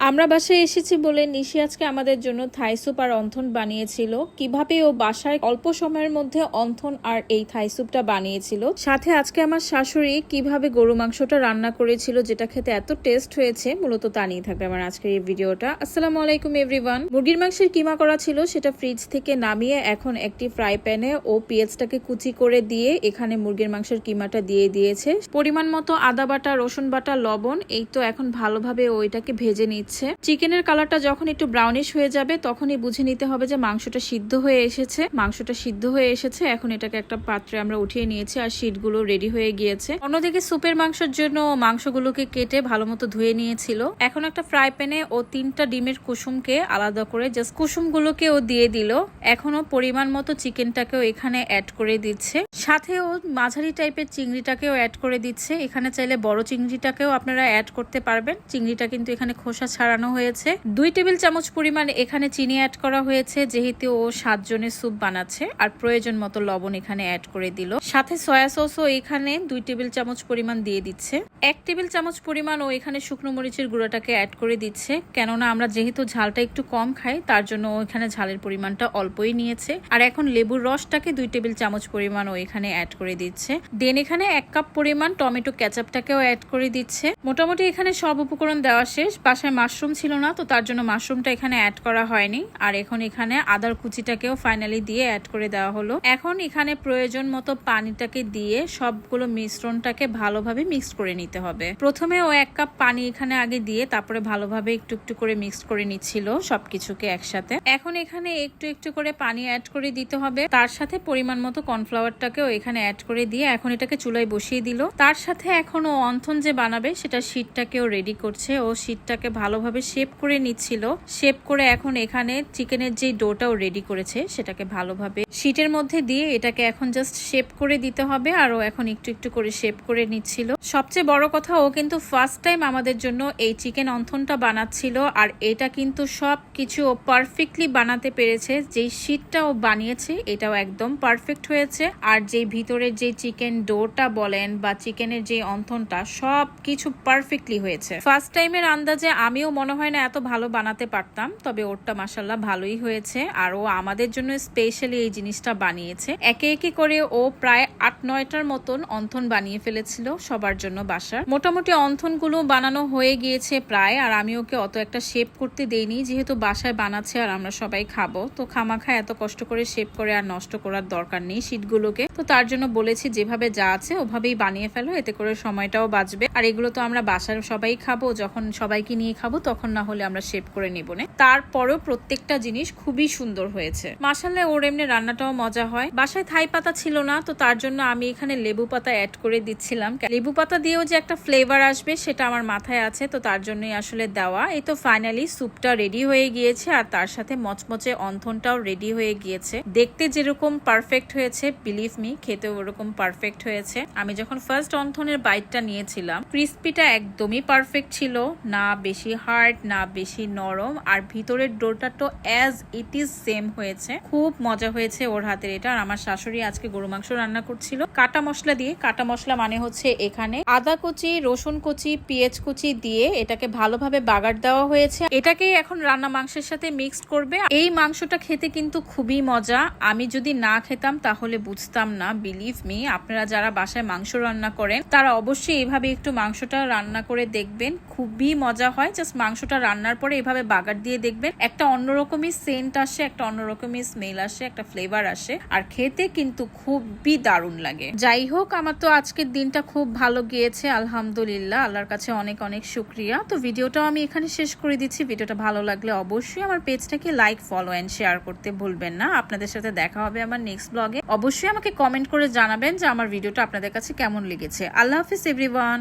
আমরা বাসায় এসেছি বলে নিশি আজকে আমাদের জন্য থাই স্যুপ আর অন্থন বানিয়েছিল। কিভাবে ও বাসায় অল্প সময়ের মধ্যে অন্থন আর এই থাই স্যুপটা বানিয়েছিল, সাথে আজকে আমার শাশুড়ি কিভাবে গরু মাংসটা রান্না করেছিল যেটা খেতে এত টেস্ট হয়েছে, মূলত তা নিয়ে থাকবে আমার আজকের এই ভিডিওটা। আসসালামু আলাইকুম এভরিওয়ান। মুরগির মাংসের কিমা করা ছিল, সেটা ফ্রিজ থেকে নামিয়ে এখন একটি ফ্রাই প্যানে ও পেঁয়াজটাকে কুচি করে দিয়ে এখানে মুরগির মাংসের কিমাটা দিয়ে দিয়েছে। পরিমাণ মতো আদা বাটা, রসুন বাটা, লবণ, এই তো এখন ভালোভাবে ওইটাকে ভেজে নিচ্ছে। চিকেনের কালারটা যখন একটু ব্রাউনিশ হয়ে যাবে তখনই বুঝে নিতে হবে যে মাংসটা সিদ্ধ হয়ে এসেছে। মাংসটা সিদ্ধ হয়ে এসেছে, এখন এটাকে একটা পাত্রে আমরা উঠিয়ে নিয়েছি আর শীটগুলো রেডি হয়ে গিয়েছে। অন্যদিকে স্যুপের মাংসের জন্য মাংসগুলোকে কেটে ভালো মতো ধুয়ে নিয়েছিল। এখন একটা ফ্রাই প্যানে ও 3টা ডিমের কুসুমকে আলাদা করে জাস্ট কুসুমগুলোকে ও দিয়ে দিল। এখনো পরিমাণ মতো চিকেনটাকেও এখানে অ্যাড করে দিচ্ছে, সাথে ও মাঝারি টাইপের চিংড়িটাকেও অ্যাড করে দিচ্ছে। এখানে চাইলে বড় চিংড়িটাকেও আপনারা অ্যাড করতে পারবেন। চিংড়িটা কিন্তু এখানে খোসা ছাড়ানো হয়েছে। 2 টেবিল চামচ পরিমাণ এখানে চিনি অ্যাড করা হয়েছে, যেহেতু ও 7 জনের স্যুপ বানাচ্ছে। আর প্রয়োজন মতো লবণ এখানে অ্যাড করে দিল। সাথে সয়া সসও এখানে 2 টেবিল চামচ পরিমাণ দিয়ে দিচ্ছে। 1 টেবিল চামচ পরিমাণ ও এখানে শুকনো মরিচের গুঁড়োটাকে অ্যাড করে দিচ্ছে, কেননা আমরা যেহেতু ঝালটা একটু কম খাই তার জন্য ও এখানে ঝালের পরিমাণটা অল্পই নিয়েছে। আর এখন লেবুর রসটাকে 2 টেবিল চামচ পরিমাণ ও এখানে অ্যাড করে দিচ্ছে। দেন এখানে 1 কাপ পরিমাণ টমেটো কেচাপটাকেও অ্যাড করে দিচ্ছে। মোটামুটি এখানে সব উপকরণ দেওয়া শেষ। বাসায় মাশরুম ছিল না, তো তার জন্য মাশরুমটা এখানে অ্যাড করা হয়নি। আর এখন এখানে আদার কুচিটাকেও ফাইনালি দিয়ে অ্যাড করে দেওয়া হলো। এখন এখানে প্রয়োজন মতো পানিটাকে দিয়ে সবগুলো মিশ্রণটাকে ভালোভাবে মিক্স করে নিতে হবে। প্রথমে ও 1 কাপ পানি এখানে আগে দিয়ে তারপরে ভালোভাবে একটু একটু করে মিক্স করে নিচ্ছিল সবকিছুকে একসাথে। এখন এখানে একটু একটু করে পানি অ্যাড করে দিতে হবে। তার সাথে পরিমাণ মতো কর্নফ্লাওয়ারটাকেও এখানে অ্যাড করে দিয়ে এখন এটাকে চুলায় বসিয়ে দিল। তার সাথে এখন ও অন্থন যে বানাবে সেটা শীটটাকেও রেডি করছে। ও শীটটাকে ভালোভাবে শেপ করে নিচ্ছিল। শেপ করে এখন এখানে চিকেনের যে ডোটাও রেডি করেছে সেটাকে ভালোভাবে শীটের মধ্যে দিয়ে এটাকে এখন জাস্ট শেপ করে দিতে হবে। আর ও এখন একটু একটু করে শেপ করে নিচ্ছিল। সবচেয়ে বড় কথা, ও কিন্তু ফার্স্ট টাইম আমাদের জন্য এই চিকেন অন্থনটা বানাচ্ছিল। আর এটা কিন্তু সবকিছু ও পারফেক্টলি বানাতে পেরেছে। যেই শীটটা ও বানিয়েছে এটাও একদম পারফেক্ট হয়েছে। আর যেই ভিতরের যে চিকেন ডোটা বলেন বা চিকেনের যে অন্থনটা, সবকিছু পারফেক্টলি হয়েছে। ফার্স্ট টাইমের আন্দাজে আমিও মনে হয় না এত ভালো বানাতে পারতাম, তবে ওরটা মাশাআল্লাহ ভালোই হয়েছে। আর ও আমাদের জন্য স্পেশালি এই জিনিসটা বানিয়েছে। একে একে করে ও প্রায় 8-9টার মতন অন্থন বানিয়ে ফেলেছিল সবার জন্য বাসার। মোটামুটি অন্থনগুলো বানানো হয়ে গিয়েছে প্রায়। আর আমি ওকে অত একটা শেপ করতে দেইনি, যেহেতু বাসায় বানাচ্ছে আর আমরা সবাই খাবো, তো খামাখা এত কষ্ট করে শেপ করে আর নষ্ট করার দরকার নেই শীটগুলোকে। তো তার জন্য বলেছি যেভাবে যা আছে ওভাবেই বানিয়ে ফেলো, এতে করে সময়টাও বাঁচবে। আর এগুলো তো আমরা বাসার সবাই খাবো, যখন সবাইকে নিয়ে খাবো তখন না হলে আমরা শেপ করে নিব না। তারপরেও প্রত্যেকটা জিনিস খুবই সুন্দর হয়েছে মাশাআল্লাহ। ওর এমনি রান্নাটাও মজা হয়। বাসায় থাই পাতা ছিল না, তো তার জন্য আমি এখানে লেবু পাতা অ্যাড করে দিচ্ছিলাম। লেবু পাতা দিয়েও যে একটা ফ্লেভার আসবে সেটা আমার মাথায় আছে, তো তার জন্যই আসলে দেওয়া। এই তো ফাইনালি স্যুপটা রেডি হয়ে গিয়েছে আর তার সাথে মচমচে অন্থনটাও রেডি হয়ে গিয়েছে। দেখতে যেরকম পারফেক্ট হয়েছে, বিলিভ মি, খেতেও ওরকম পারফেক্ট হয়েছে। আমি যখন ফার্স্ট অন্থনের বাইটটা নিয়েছিলাম, ক্রিস্পিটা একদমই পারফেক্ট ছিল না, বেশি হার্ড না বেশি নরম। আর ভিতরের ডোটা তো অ্যাজ ইট ইজ সেম হয়েছে। খুব মজা হয়েছে ওর হাতের এটা। আর আমার শাশুড়ি আজকে গরু মাংস রান্না করছিল কাটা মশলা দিয়ে। কাটা মশলা মানে হচ্ছে এখানে আদা কুচি, রসুন কুচি, পেঁয়াজ কুচি দিয়ে এটাকে ভালোভাবে বাগার দেওয়া হয়েছে। এটাকে এখন রান্না মাংসের সাথে মিক্সড করবে। এই মাংসটা খেতে কিন্তু খুবই মজা। আমি যদি না খেতাম তাহলে বুঝতাম না, বিলিভ মি। আপনারা যারা বাসায় মাংস রান্না করেন তারা অবশ্যই এইভাবে একটু মাংসটা রান্না করে দেখবেন, খুবই মজা হয়। জাস্ট মাংসটা রান্নার পরে এভাবে বাগার দিয়ে দেখবেন, একটা অন্যরকমই সেন্ট আসে, একটা অন্যরকমই স্মেল আসে, একটা ফ্লেভার আসে। আর খেতে কিন্তু খুবই দারুণ লাগে। যাই হোক, আমার তো আজকের দিনটা খুব ভালো গিয়েছে আলহামদুলিল্লাহ। আল্লাহর কাছে অনেক অনেক শুকরিয়া। তো ভিডিওটাও আমি এখানে শেষ করে দিচ্ছি। ভিডিওটা ভালো লাগলে অবশ্যই আমার পেজটাকে লাইক, ফলো এন্ড শেয়ার করতে ভুলবেন না। আপনাদের সাথে দেখা হবে আমার নেক্সট ব্লগে। অবশ্যই আমাকে কমেন্ট করে জানাবেন যে আমার ভিডিওটা আপনাদের কাছে কেমন লেগেছে। আল্লাহ হাফিজ এভরিওয়ান।